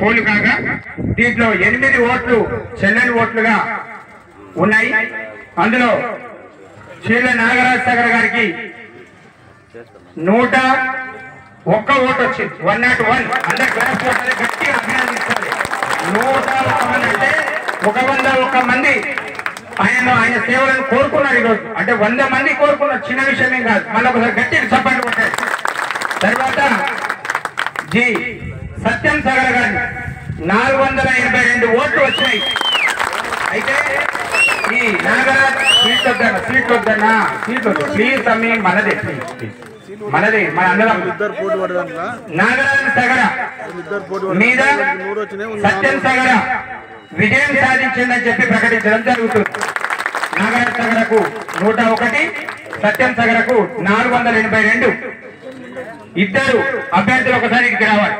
Pole కాగా దీంట్లో 8 ఓట్లు చెల్లని ఓట్లుగా ఉన్నాయి. అందులో చీల నాగరాజ్ సాగర్ గారికి 101 ఓటు వచ్చింది. 101. అందరు క్లాస్ గట్టిగా అభినందించాలి. 101 అంటే 101 మంది ఆయన సేవలను కోరుకున్నారు ఈరోజు. అంటే 100 మంది కోరుకున్నారు, చిన్న విషయమేం కాదు. మళ్ళీ ఒకసారి గట్టిగా చప్పట్లు కొట్టారు. తర్వాత జి సత్యం సాగర్ గారి 482 ఓట్లు వచ్చినాయి. అయితే ఈ నాగరాజ్ సీట్లు వద్దన్నా ప్లీజ్ తమ్మి మనదే మన అందరం నాగరాజ్ సాగర మీద సత్యం సాగర విజయం సాధించిందని చెప్పి ప్రకటించడం జరుగుతుంది. నాగరాజ్ సాగరకు 101, సత్యం సాగరకు 482. ఇద్దరు అభ్యర్థులు ఒకసారి ఇక్కడికి రావాలి.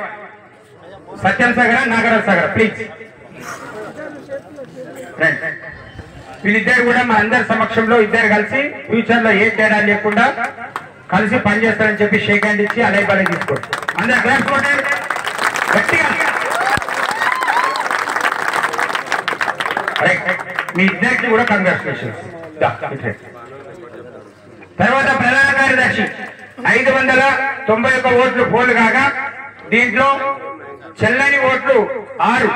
సత్యం సాగర, నాగరాజ్ సాగర ప్లీజ్. వీళ్ళిద్దరు కూడా మా అందరి సమక్షంలో ఇద్దరు కలిసి ఫ్యూచర్ లో ఏ తేడా లేకుండా కలిసి పనిచేస్తారని చెప్పి షేక్ హ్యాండ్ ఇచ్చి అలై బలై తీసుకోండి. అందరు క్లాస్ కొట్టారు గట్టిగా. మీ ఇద్దరికి కూడా కంగ్రాచులేషన్స్. తర్వాత ప్రధాన కార్యదర్శి 591 ఓట్లు పోలు కాగా దీంట్లో చెల్లని ఓట్లు 6.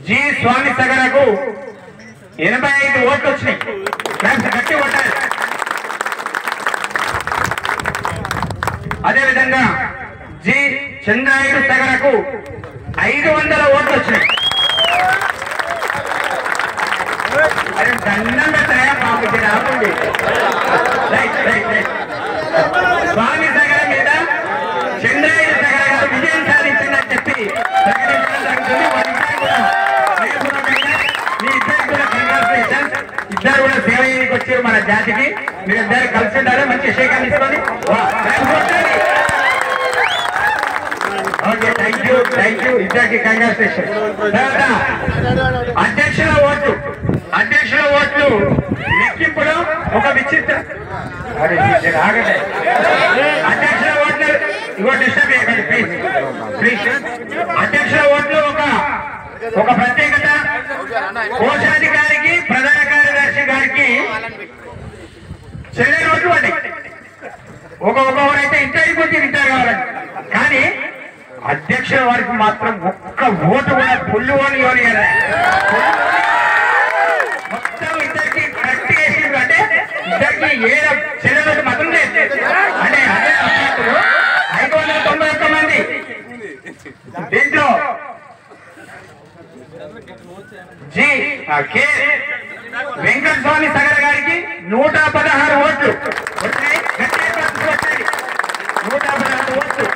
జి స్వామి సగరకు 85 ఓట్లు వచ్చినాయి. గట్టి కొట్టారు. అదేవిధంగా జి చంద్రాయుడు సగరకు 500 ఓట్లు వచ్చినాయి. అరే దండం పెట్టాయా బాబు, ఆపండి. స్వామి సగర మీద చంద్రాయుడు సగర గారు విజయం సాధించిందని చెప్పి ప్రకటించడం జరుగుతుంది. మీ ఇద్దరికి కూడా కంగ్రాచులేషన్స్. ఇద్దరు కూడా సేవ చేయడానికి వచ్చారు మన జాతికి. మీరు ఇద్దరు కలిసి ఉండాలి. మంచి షేక్ తీసుకోండి. ఓకే, థ్యాంక్ యూ ఇద్దరికి కంగ్రాచులేషన్. తర్వాత అధ్యక్షుల ఓట్లు లెక్కింపులో ఒక విచిత్ర ఆగండి. అధ్యక్షుల ఓట్లు ఇంకో డిస్టర్బ్ చేయకండి ప్లీజ్. అధ్యక్షుల ఓట్లు ఒక ప్రత్యేకత. కోశాధికారికి, ప్రధాన కార్యదర్శి గారికి చెల్లె ఓట్లు అండి. ఒక్కొక్కరైతే ఇంటర్ కావాలండి. కానీ అధ్యక్షుల వారికి మాత్రం ఒక్క ఓటు కూడా పుల్లు అని మొత్తం ఇద్దరికి కరెక్ట్ చేసిండ్రు. అంటే ఇద్దరికి చెల్లె ఓటు మాత్రం లేదు. అంటే అదే అభ్యర్థులు 591 మంది. దీంట్లో జి కె వెంకటస్వామి సగర గారికి 116 ఓట్లు వచ్చాయి. గట్టిగా వచ్చాయి. 116 ఓట్లు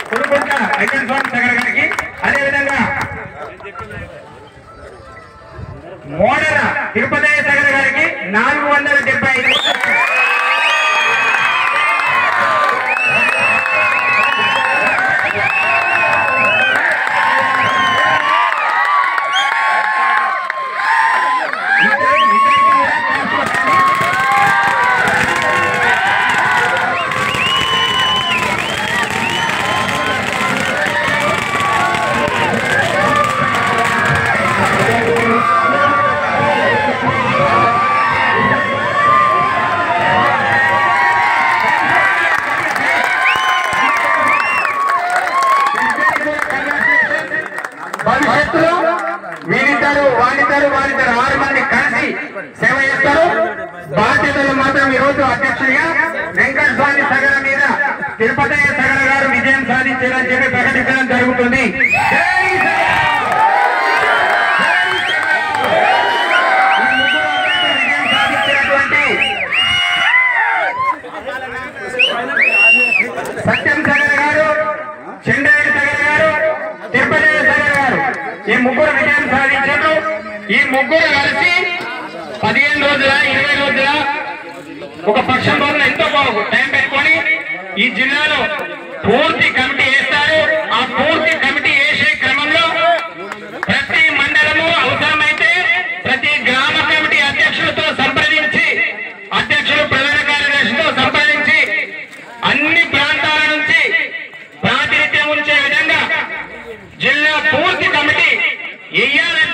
కొనుక్కుంట వెంకటస్వామి సగర గారికి. అదేవిధంగా మోడల తిరుపతి సగర గారికి 475 ఓట్లు. భవిష్యత్తులో వీరిద్దరు వాళ్ళిద్దరు 6 మంది కలిసి సేవ చేస్తారు. బాధ్యతలు మాత్రం ఈరోజు అధ్యక్షుడిగా వెంకటస్వామి సగర మీద తిరుపతి సగర గారు విజయం సాధించారని చెప్పి ప్రకటించడం జరుగుతుంది. విజయం సాధించినటువంటి సత్యం సగర గారు, చంద్రాయుడు సగర గారు, తిరుపతి సగర గారు ఈ ముగ్గురు విజయం సాధించారు. ఈ ముగ్గురు కలిసి 15 రోజుల 20 రోజుల ఒక పక్షం రోజులు ఎంతో టైం పెట్టుకొని ఈ జిల్లాలో పూర్తి కమిటీ వేస్తారు. ఆ పూర్తి కమిటీ వేసే క్రమంలో ప్రతి మండలము అవసరమైతే ప్రతి గ్రామ కమిటీ అధ్యక్షులతో సంప్రదించి, అధ్యక్షులు ప్రధాన కార్యదర్శితో సంప్రదించి అన్ని ప్రాంతాల నుంచి ప్రాతినిధ్యం వెయ్యాలి